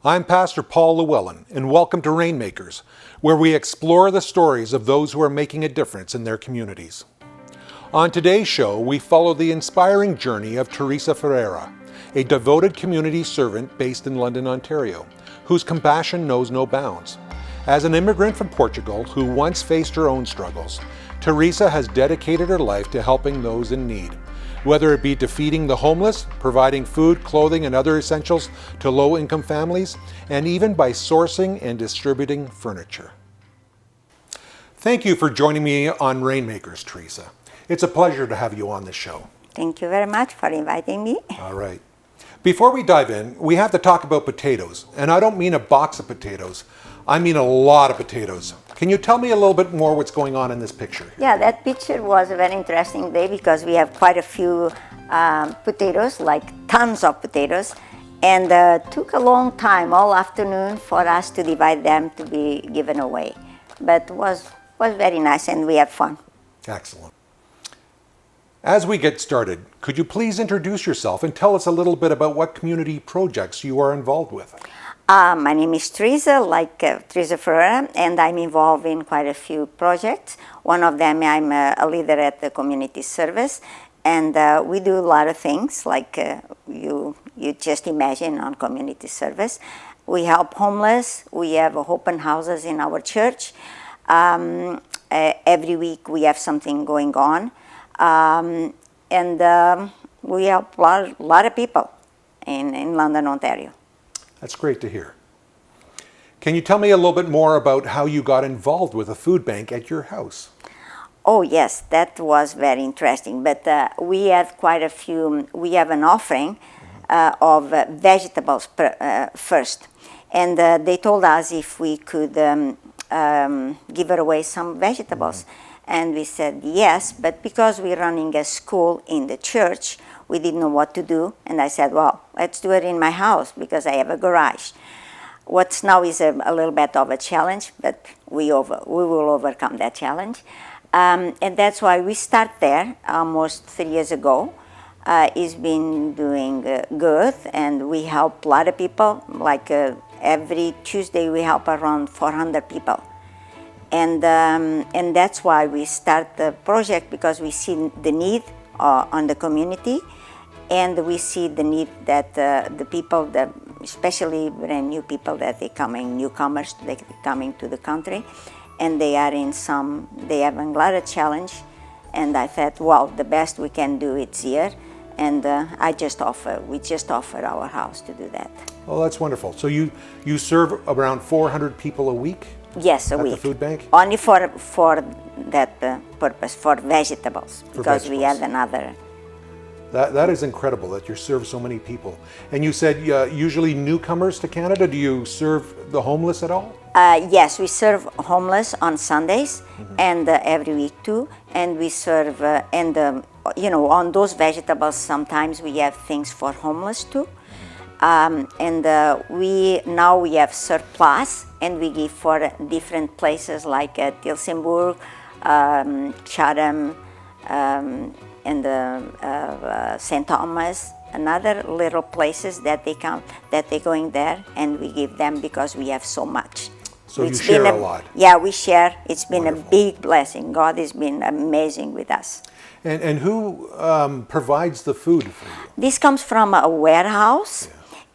I'm Pastor Paul Llewellyn, and welcome to Rainmakers, where we explore the stories of those who are making a difference in their communities. On today's show, we follow the inspiring journey of Teresa Ferreira, a devoted community servant based in London, Ontario, whose compassion knows no bounds. As an immigrant from Portugal who once faced her own struggles, Teresa has dedicated her life to helping those in need. Whether it be defeating the homeless, providing food, clothing, and other essentials to low-income families, and even by sourcing and distributing furniture. Thank you for joining me on Rainmakers, Teresa. It's a pleasure to have you on this show. Thank you very much for inviting me. All right. Before we dive in, we have to talk about potatoes. And I don't mean a box of potatoes. I mean a lot of potatoes. Can you tell me a little bit more what's going on in this picture? Yeah, that picture was a very interesting day because we have quite a few potatoes, like tons of potatoes, and took a long time, all afternoon, for us to divide them to be given away. But was very nice, and we had fun. Excellent. As we get started, could you please introduce yourself and tell us a little bit about what community projects you are involved with? My name is Teresa, Teresa Ferreira, and I'm involved in quite a few projects. One of them, I'm a leader at the community service, and we do a lot of things, like you just imagine on community service. We help homeless. We have open houses in our church. Every week we have something going on, and we help a lot of people in London, Ontario. That's great to hear. Can you tell me a little bit more about how you got involved with a food bank at your house? Oh yes, that was very interesting. But we have quite a few. We have an offering of vegetables first, and they told us if we could give away some vegetables, and we said yes. But because we're running a school in the church, we didn't know what to do, and I said, well, let's do it in my house because I have a garage. What's now is a little bit of a challenge, but we will overcome that challenge. And that's why we start there almost 3 years ago. It's been doing good, and we help a lot of people. Like every Tuesday we help around 400 people. And that's why we start the project, because we see the need on the community. And we see the need that the people, especially brand new people newcomers, they're coming to the country, and they have a lot of challenge. And I thought, well, the best we can do is here, and we just offer our house to do that. Oh, that's wonderful. So you serve around 400 people a week? Yes, a week. At the food bank? Only for that purpose, for vegetables, because we have another. That is incredible that you serve so many people. And you said usually newcomers to Canada. Do you serve the homeless at all? Yes, we serve homeless on Sundays and every week too. And we serve, on those vegetables, sometimes we have things for homeless too. We have surplus, and we give for different places like Tilsonburg, Chatham, and St. Thomas, another little places that they're going there, and we give them because we have so much. So you share a lot. Yeah, we share. It's been Wonderful. A big blessing. God has been amazing with us. And who provides the food for you? This comes from a warehouse,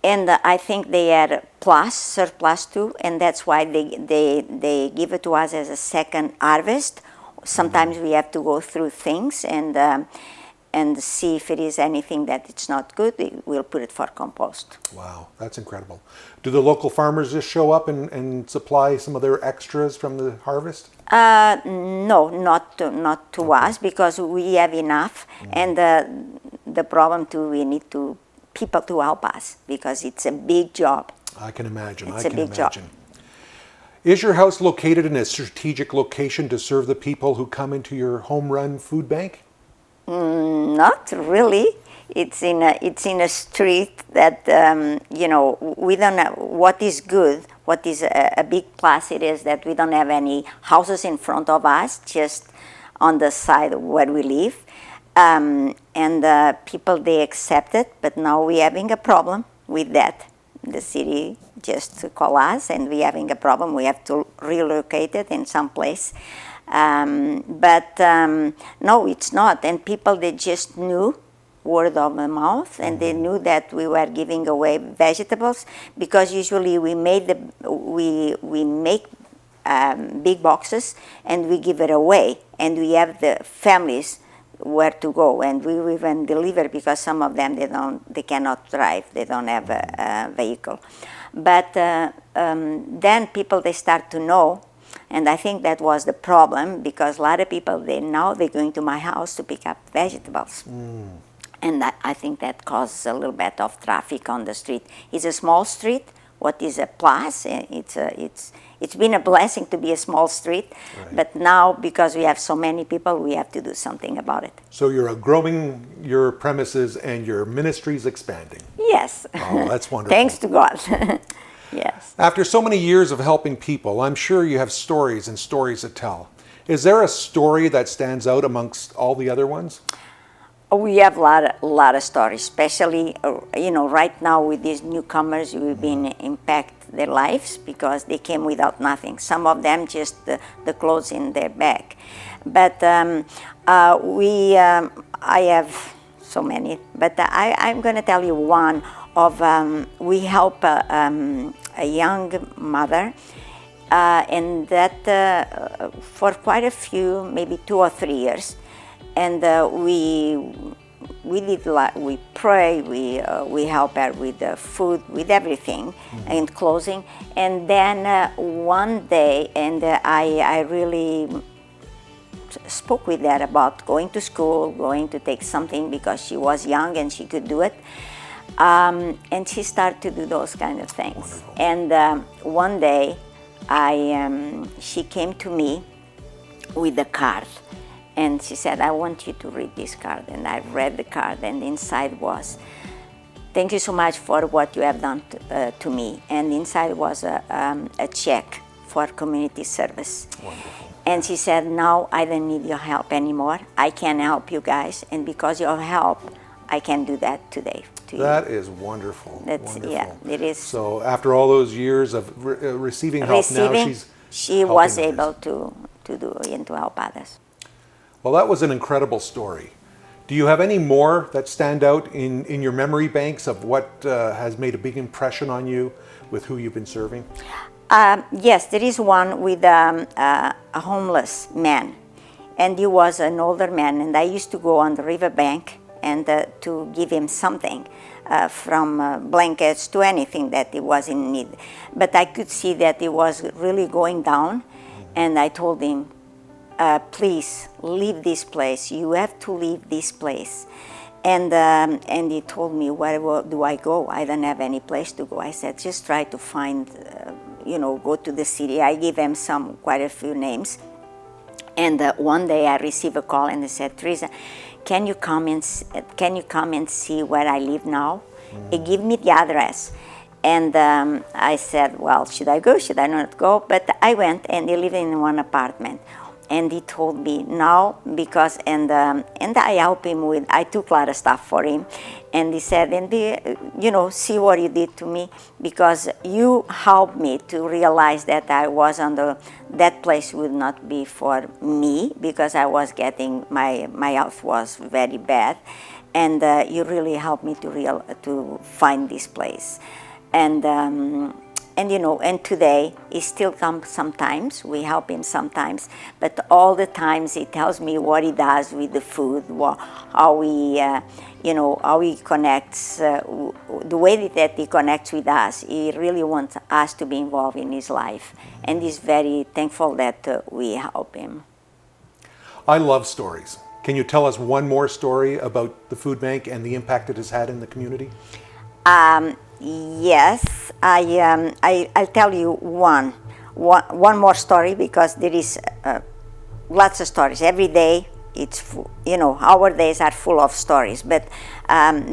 and I think they had surplus too, and that's why they give it to us as a second harvest. Sometimes we have to go through things and see if it is anything that it's not good. We'll put it for compost. Wow, that's incredible. Do the local farmers just show up and supply some of their extras from the harvest? No, not to us, because we have enough. And the problem too, we need people to help us, because it's a big job. I can imagine. It's a big job. Is your house located in a strategic location to serve the people who come into your home-run food bank? Not really. It's in a street that we don't know what is good. What is a big plus it is that we don't have any houses in front of us, just on the side where we live, and people they accept it. But now we're having a problem with that. The city just call us, and we're having a problem. We have to relocate it in some place. But no, it's not. And people they just knew, word of the mouth, and they knew that we were giving away vegetables, because usually we make big boxes and we give it away, and we have the families where to go, and we even deliver, because some of them they cannot drive, they don't have a vehicle. But then people they start to know. And I think that was the problem, because a lot of people they're going to my house to pick up vegetables. And I think that causes a little bit of traffic on the street. It's a small street. What is a plus? It's been a blessing to be a small street, right. But now because we have so many people, we have to do something about it. So you're growing your premises and your ministry's expanding. Yes. Oh, that's wonderful. Thanks to God. Yes. After so many years of helping people, I'm sure you have stories and stories to tell. Is there a story that stands out amongst all the other ones? We have a lot of stories, especially right now with these newcomers. We've been impact their lives because they came without nothing. Some of them just the clothes in their bag. But I have so many. But I'm going to tell you one of we help a young mother, and that for quite a few, maybe 2 or 3 years. And we did we pray, we help her with the food, with everything, and clothing. And then one day, and I really spoke with her about going to school, going to take something, because she was young and she could do it. And she started to do those kind of things. Wonderful. And one day, she came to me with a card. And she said, I want you to read this card. And I read the card, and inside was, thank you so much for what you have done to me. And inside was a check for community service. Wonderful. And she said, now I don't need your help anymore. I can help you guys. And because of your help, I can do that today to you. That is wonderful. That's, wonderful. Yeah, it is. So after all those years of receiving help, now she was able to do and to help others. Well, that was an incredible story. Do you have any more that stand out in your memory banks of what has made a big impression on you with who you've been serving? Yes, there is one with a homeless man. And he was an older man, and I used to go on the riverbank and to give him something, from blankets to anything that he was in need. But I could see that he was really going down, and I told him, please leave this place. You have to leave this place. And he told me, where do I go? I don't have any place to go. I said, just try to find, go to the city. I gave him quite a few names. And one day I received a call, and they said, Teresa, can you come and see where I live now? He gave me the address. And I said, well, should I go? Should I not go? But I went, and he lived in one apartment. And he told me now, because, and I helped him with, I took a lot of stuff for him. And he said, see what you did to me, because you helped me to realize that I was that place would not be for me, because I was getting, my health was very bad. And you really helped me to find this place. And today he still comes sometimes. We help him sometimes, but all the times he tells me what he does with the food, how he connects, the way that he connects with us. He really wants us to be involved in his life, and he's very thankful that we help him. I love stories. Can you tell us one more story about the food bank and the impact it has had in the community? Yes, I'll tell you one one more story, because there is lots of stories every day. It's our days are full of stories, but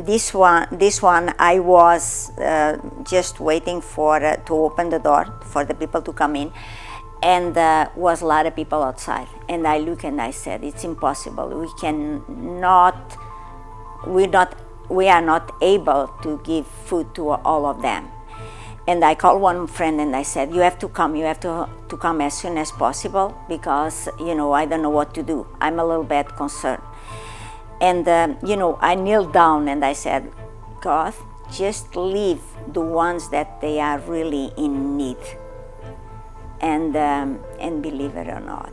this one I was just waiting for to open the door for the people to come in, and was a lot of people outside, and I look and I said, it's impossible. We are not able to give food to all of them. And I called one friend and I said, you have to come as soon as possible, because I don't know what to do. I'm a little bit concerned. And I kneeled down and I said, God, just leave the ones that they are really in need. And believe it or not,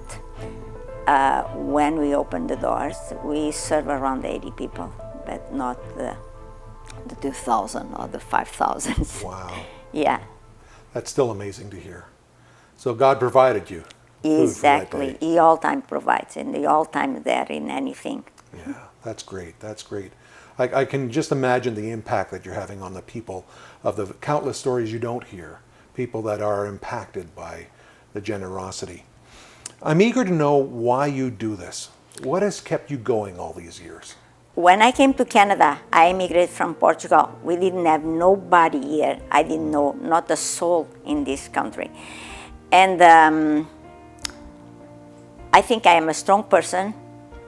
when we opened the doors, we serve around 80 people, but not the 2,000 or the 5,000. Wow. Yeah. That's still amazing to hear. So God provided you food Exactly. for that day. He all time provides, and He all time there in anything. Yeah, that's great. That's great. I can just imagine the impact that you're having on the people, of the countless stories you don't hear, people that are impacted by the generosity. I'm eager to know why you do this. What has kept you going all these years? When I came to Canada, I immigrated from Portugal. We didn't have nobody here. I didn't know not a soul in this country. And I think I am a strong person.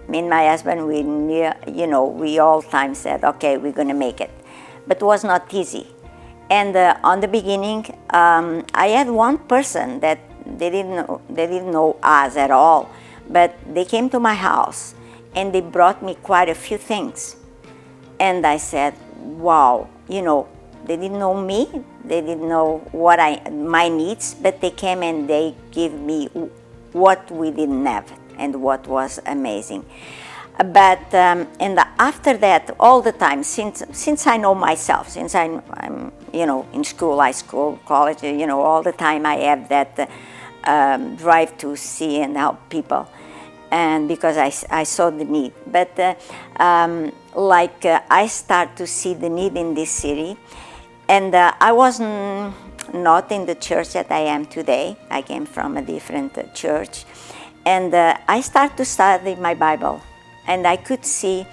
Me and my husband, we all time said, okay, we're going to make it. But it was not easy. And on the beginning, I had one person that they didn't know us at all, but they came to my house and they brought me quite a few things. And I said, wow, they didn't know me, they didn't know my needs, but they came and they gave me what we didn't have, and what was amazing. But and after that, all the time, since I know myself, since I'm in school, high school, college, all the time I have that drive to see and help people. And because I saw the need. But I start to see the need in this city. And I was not in the church that I am today. I came from a different church. And I start to study my Bible. And I could see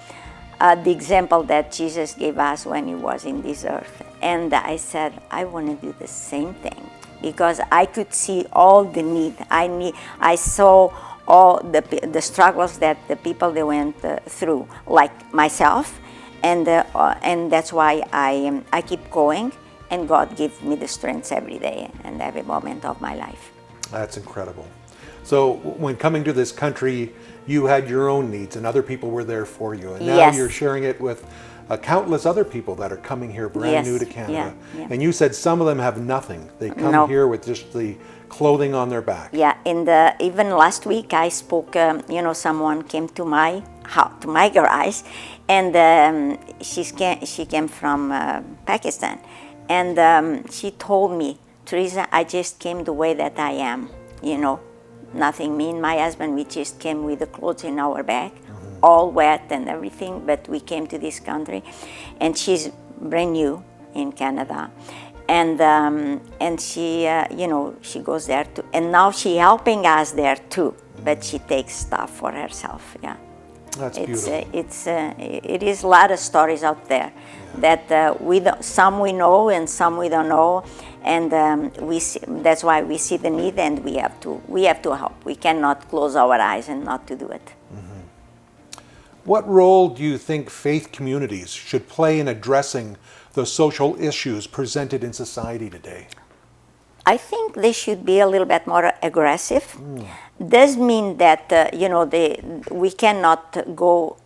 the example that Jesus gave us when He was in this earth. And I said, I want to do the same thing. Because I could see all the need. I saw all the struggles that the people they went through, like myself, and that's why I keep going, and God gives me the strength every day and every moment of my life. That's incredible. So when coming to this country, you had your own needs, and other people were there for you, and now Yes. you're sharing it with countless other people that are coming here brand Yes. new to Canada. Yeah. And you said some of them have nothing. They come No. here with just the clothing on their back. Yeah, even last week I spoke. Someone came to my house, to my garage, and she came from Pakistan, and she told me, Teresa, I just came the way that I am. Nothing. Me and my husband, we just came with the clothes in our bag, all wet and everything. But we came to this country, and she's brand new in Canada. And she, she goes there too. And now she helping us there too. But she takes stuff for herself. Yeah, That's beautiful. It is a lot of stories out there that some we know and some we don't know, and that's why we see the need, and we have to help. We cannot close our eyes and not to do it. What role do you think faith communities should play in addressing the social issues presented in society today? I think they should be a little bit more aggressive. Does mean that we cannot go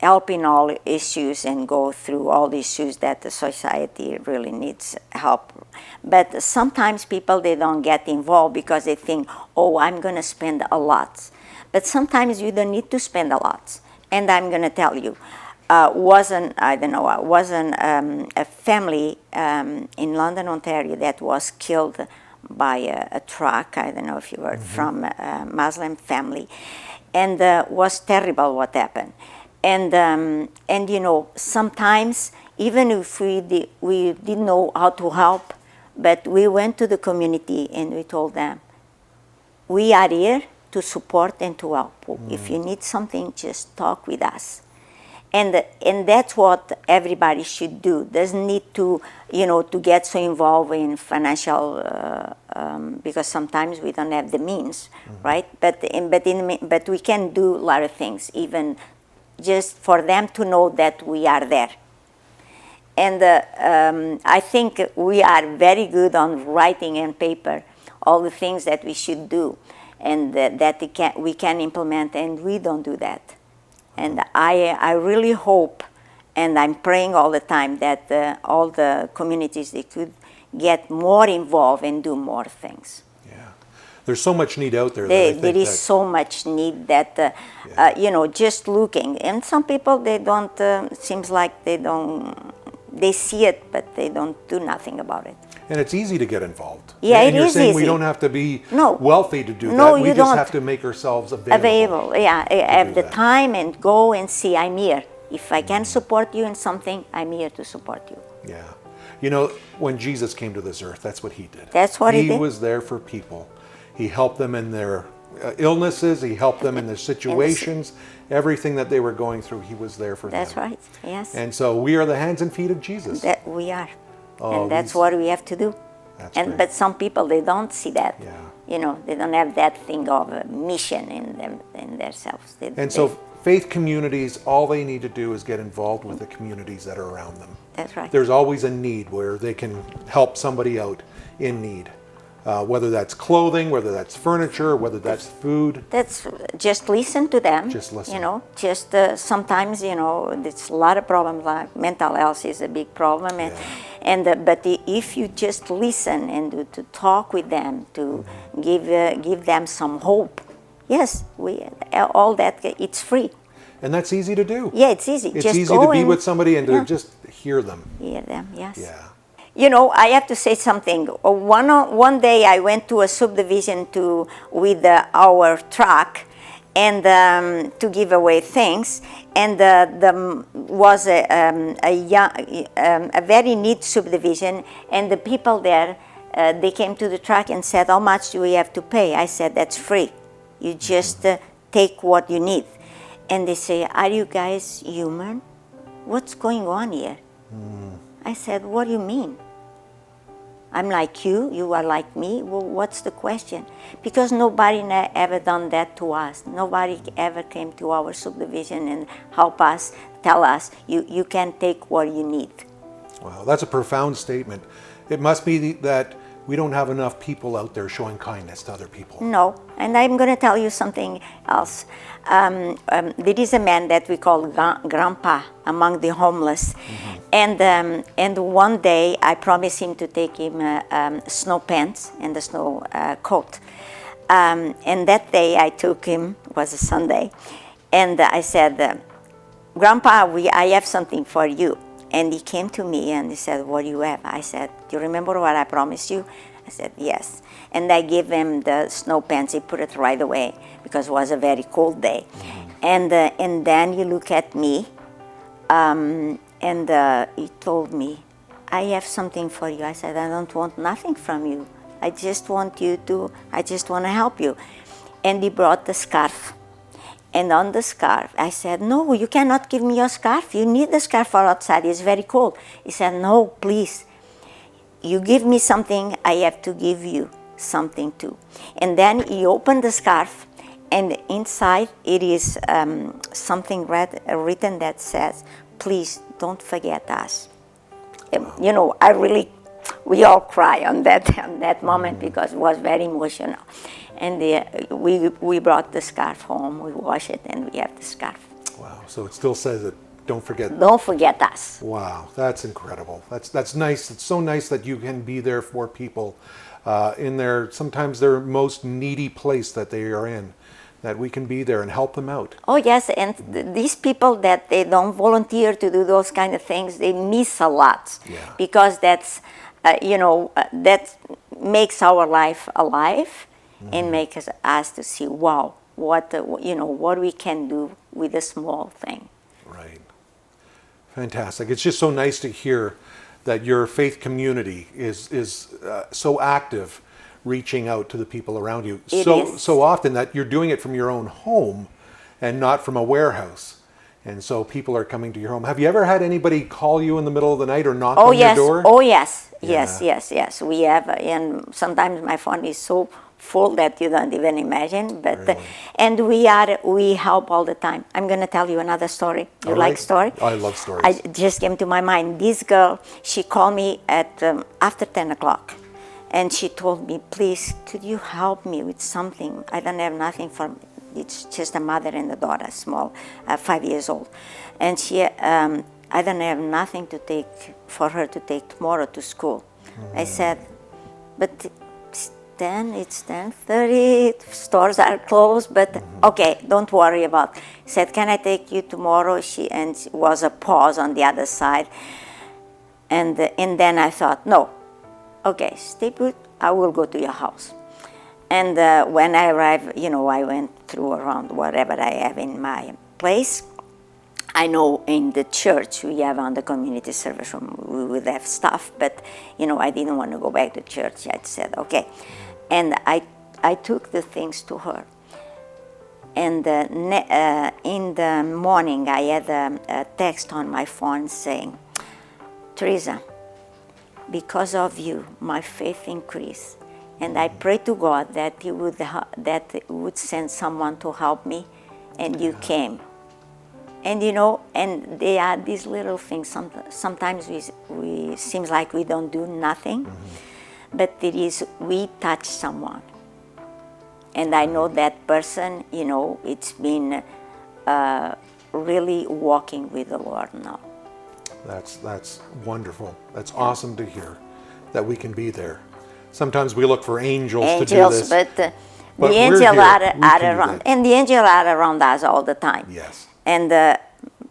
helping all issues and go through all the issues that the society really needs help. But sometimes people, they don't get involved because they think, oh, I'm going to spend a lot. But sometimes you don't need to spend a lot. And I'm going to tell you, wasn't a family in London, Ontario, that was killed by a truck. I don't know if you heard, from a Muslim family, and was terrible what happened. And sometimes even if we didn't know how to help, But we went to the community and we told them, we are here to support and to help. If you need something, just talk with us. And that's what everybody should do. Doesn't need to, to get so involved in financial, because sometimes we don't have the means, right? But we can do a lot of things, even just for them to know that we are there. And I think we are very good on writing on paper all the things that we should do, and that we can implement, and we don't do that. And I really hope, and I'm praying all the time, that all the communities, they could get more involved and do more things. Yeah. There's so much need out there. There is so much need that, just looking. And some people, they don't, seems like they see it, but they don't do nothing about it. And it's easy to get involved. Yeah, and you're saying easy. we don't have to be No. wealthy to do No, that. We you just don't. have to make ourselves available. Yeah, have do the that. time and go and see, I'm here. If I can support you in something, I'm here to support you. Yeah. When Jesus came to this earth, that's what he did. That's what he did. He was there for people. He helped them in their illnesses. He helped them in their situations. Everything that they were going through, he was there for them. That's right, yes. And so we are the hands and feet of Jesus. That we are. Oh, And that's what we have to do. That's great. But some people, they don't see that. Yeah. They don't have that thing of a mission in themselves. And so faith communities, all they need to do is get involved with the communities that are around them. That's right. There's always a need where they can help somebody out in need. Whether that's clothing, whether that's furniture, whether that's food. That's just listen to them. Just listen. Sometimes there's a lot of problems. Like mental health is a big problem, but if you just listen and to talk with them, to give them some hope. Yes, all that, it's free. And that's easy to do. Yeah, it's easy. It's just easy go to be and, with somebody and to just hear them. Hear them. Yes. Yeah. I have to say something. One day I went to a subdivision with our truck and to give away things, and was a very neat subdivision, and the people there, they came to the truck and said, how much do we have to pay? I said, that's free. You just take what you need. And they say, are you guys human? What's going on here? I said, what do you mean? I'm like you, you are like me. Well, what's the question? Because nobody ever done that to us. Nobody ever came to our subdivision and help us, tell us, you can take what you need. Wow, that's a profound statement. It must be that we don't have enough people out there showing kindness to other people. No, and I'm going to tell you something else. There is a man that we call Grandpa among the homeless, and one day I promised him to take him snow pants and a snow coat. And that day I took him, it was a Sunday, and I said, Grandpa, I have something for you. And he came to me and he said, what do you have? I said, do you remember what I promised you? I said, yes. And I gave him the snow pants. He put it right away because it was a very cold day. And then he looked at me and he told me, I have something for you. I said, I don't want nothing from you. I just want to help you. And he brought the scarf. And on the scarf, I said, no, you cannot give me your scarf. You need the scarf for outside. It's very cold. He said, no, please. You give me something, I have to give you something too. And then he opened the scarf, and inside it is something written that says, please don't forget us. We all cry on that moment because it was very emotional. And we brought the scarf home, we wash it, and we have the scarf. Wow, so it still says it, don't forget. Don't forget us. Wow, that's incredible. That's nice. It's so nice that you can be there for people in sometimes their most needy place that they are in, that we can be there and help them out. Oh yes, and these people that they don't volunteer to do those kind of things, they miss a lot. Yeah. Because that's, that makes our life alive. And make us to see, wow, what we can do with a small thing. Right. Fantastic. It's just so nice to hear that your faith community is so active, reaching out to the people around you. It so is. so often that you're doing it from your own home, and not from a warehouse. And so people are coming to your home. Have you ever had anybody call you in the middle of the night or knock on yes. your door? Oh yes, yes, Yeah. yes. We have, and sometimes my phone is so full that you don't even imagine. But Really? and we help all the time. I'm going to tell you another story. You All like right. story? I love stories. I just came to my mind. This girl, she called me at after 10 o'clock, and she told me, "Please, could you help me with something? I don't have nothing for me. It's just a mother and a daughter, small, 5 years old, and she, I don't have nothing to take for her to take tomorrow to school." I said, "But it's 10:30. Stores are closed. But okay, don't worry about." He said, "Can I take you tomorrow?" And it was a pause on the other side, and then I thought, no, okay, stay put. I will go to your house. And when I arrived, I went through around whatever I have in my place. I know in the church we have on the community service room, we would have stuff, but I didn't want to go back to church. I said, okay. And I took the things to her. And in the morning I had a text on my phone saying, "Teresa, because of you, my faith increased. And I pray to God that He would send someone to help me, and you came." And and they are these little things. Sometimes we seems like we don't do nothing, but it is we touch someone. And I know that person. It's been really walking with the Lord now. That's wonderful. That's awesome to hear that we can be there. Sometimes we look for angels to do this. But but the we're angels here. are We can do around, that. and the angels are around us all the time. Yes. And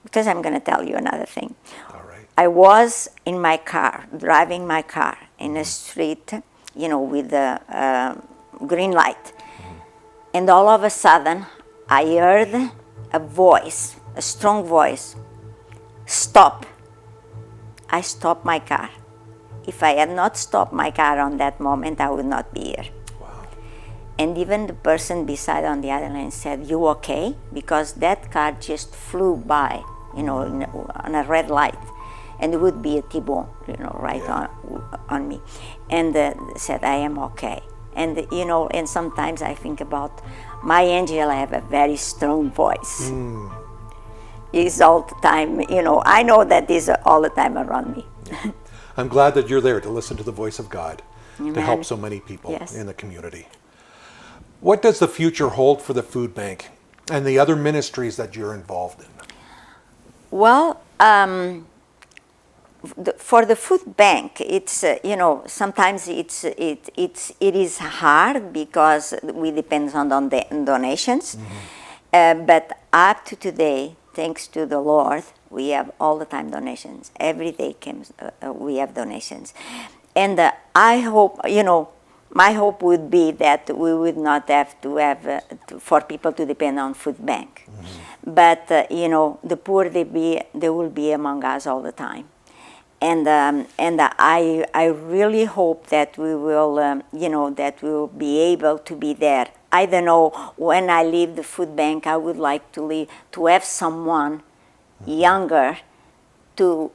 because I'm going to tell you another thing. All right. I was in my car, driving my car in a street, with the green light. And all of a sudden, I heard a voice, a strong voice, "Stop." I stopped my car. If I had not stopped my car on that moment, I would not be here. Wow. And even the person beside on the other lane said, "You okay?" Because that car just flew by, on a red light. And it would be a T-bone, right on me. And said, "I am okay." And, and sometimes I think about my angel. I have a very strong voice. He's all the time, I know that he's all the time around me. Yeah. I'm glad that you're there to listen to the voice of God, Amen. to help so many people Yes. in the community. What does the future hold for the food bank and the other ministries that you're involved in? Well, for the food bank, it's sometimes it is hard because we depend on donations. But up to today, thanks to the Lord, we have all the time donations. Every day we have donations, and I hope my hope would be that we would not have to have for people to depend on food bank. But the poor they will be among us all the time. And I really hope that we will that we will be able to be there. I don't know, when I leave the food bank, I would like to have someone younger to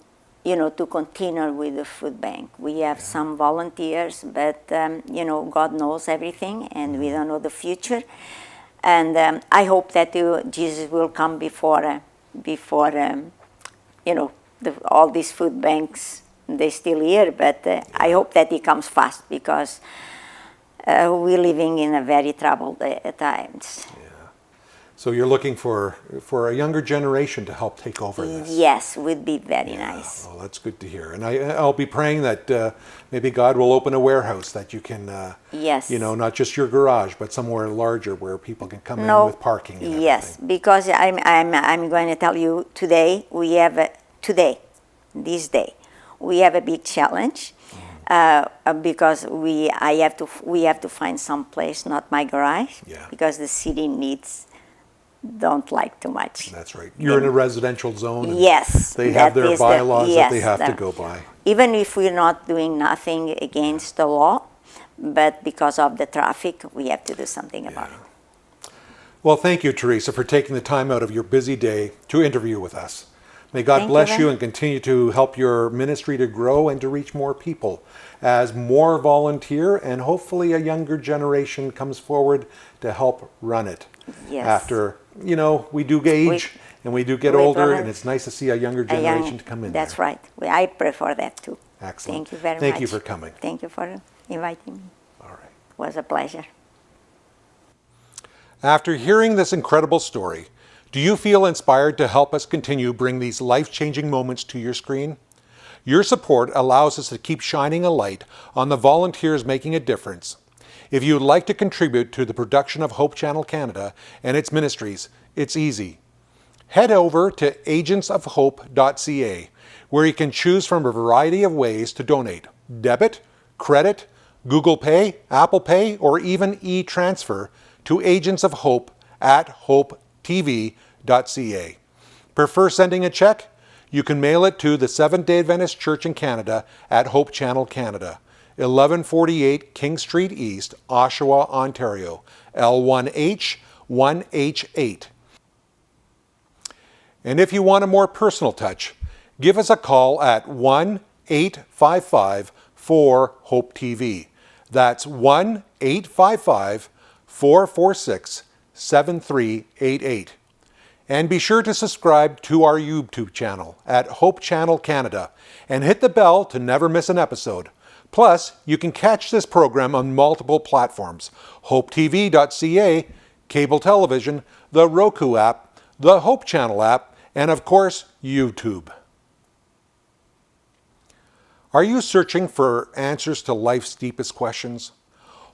continue with the food bank. We have some volunteers, but God knows everything, and we don't know the future. And I hope that Jesus will come before all these food banks, they're still here, but I hope that he comes fast, because we're living in a very troubled times. Yeah. So you're looking for a younger generation to help take over this. Yes, would be very nice. Well, that's good to hear. And I'll be praying that maybe God will open a warehouse that you can, Yes. not just your garage, but somewhere larger where people can come in with parking and everything. Yes, because I'm going to tell you today, we have this day, we have a big challenge. Because we have to find some place, not my garage, Yeah. because the city needs don't like too much. That's right. You're in a residential zone. And Yes. they have that their is bylaws that they have to the- go by. Even if we're not doing nothing against the law, but because of the traffic, we have to do something about it. Well, thank you, Teresa, for taking the time out of your busy day to interview with us. May God Thank you, bless Ben. you and continue to help your ministry to grow and to reach more people as more volunteer and hopefully a younger generation comes forward to help run it. Yes. After, we do age and we do get we older, probably- and it's nice to see a younger A generation young- to come in That's there. right. I prefer that too. Excellent. Thank you very much. Thank you for coming. Thank you for inviting me. All right. It was a pleasure. After hearing this incredible story, do you feel inspired to help us continue bring these life-changing moments to your screen? Your support allows us to keep shining a light on the volunteers making a difference. If you would like to contribute to the production of Hope Channel Canada and its ministries, it's easy. Head over to agentsofhope.ca, where you can choose from a variety of ways to donate: debit, credit, Google Pay, Apple Pay, or even e-transfer to Agents of Hope at hopetv.ca. Prefer sending a check? You can mail it to the Seventh-day Adventist Church in Canada at Hope Channel Canada, 1148 King Street East, Oshawa, Ontario, L1H 1H8. And if you want a more personal touch, give us a call at 1-855-4-HOPE-TV. That's 1-855-446-7388. And be sure to subscribe to our YouTube channel at Hope Channel Canada and hit the bell to never miss an episode. Plus, you can catch this program on multiple platforms: hopetv.ca, cable television, the Roku app, the Hope Channel app, and of course, YouTube. Are you searching for answers to life's deepest questions?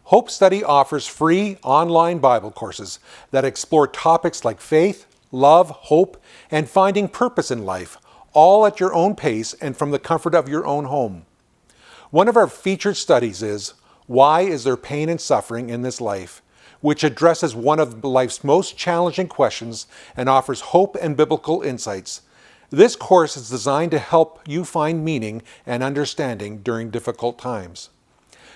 Hope Study offers free online Bible courses that explore topics like faith, love, hope, and finding purpose in life, all at your own pace and from the comfort of your own home. One of our featured studies is Why Is There Pain and Suffering in This Life?, which addresses one of life's most challenging questions and offers hope and biblical insights. This course is designed to help you find meaning and understanding during difficult times.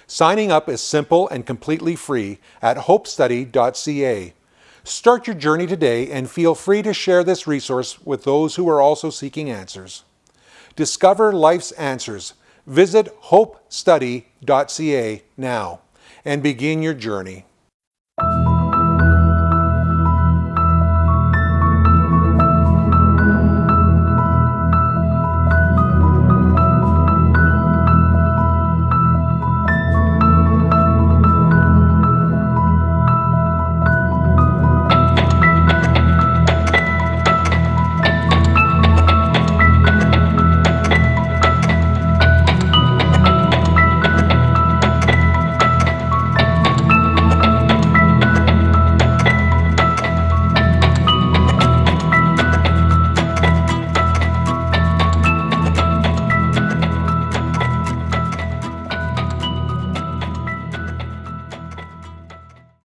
Signing up is simple and completely free at hopestudy.ca. Start your journey today and feel free to share this resource with those who are also seeking answers. Discover life's answers. Visit hopestudy.ca now and begin your journey.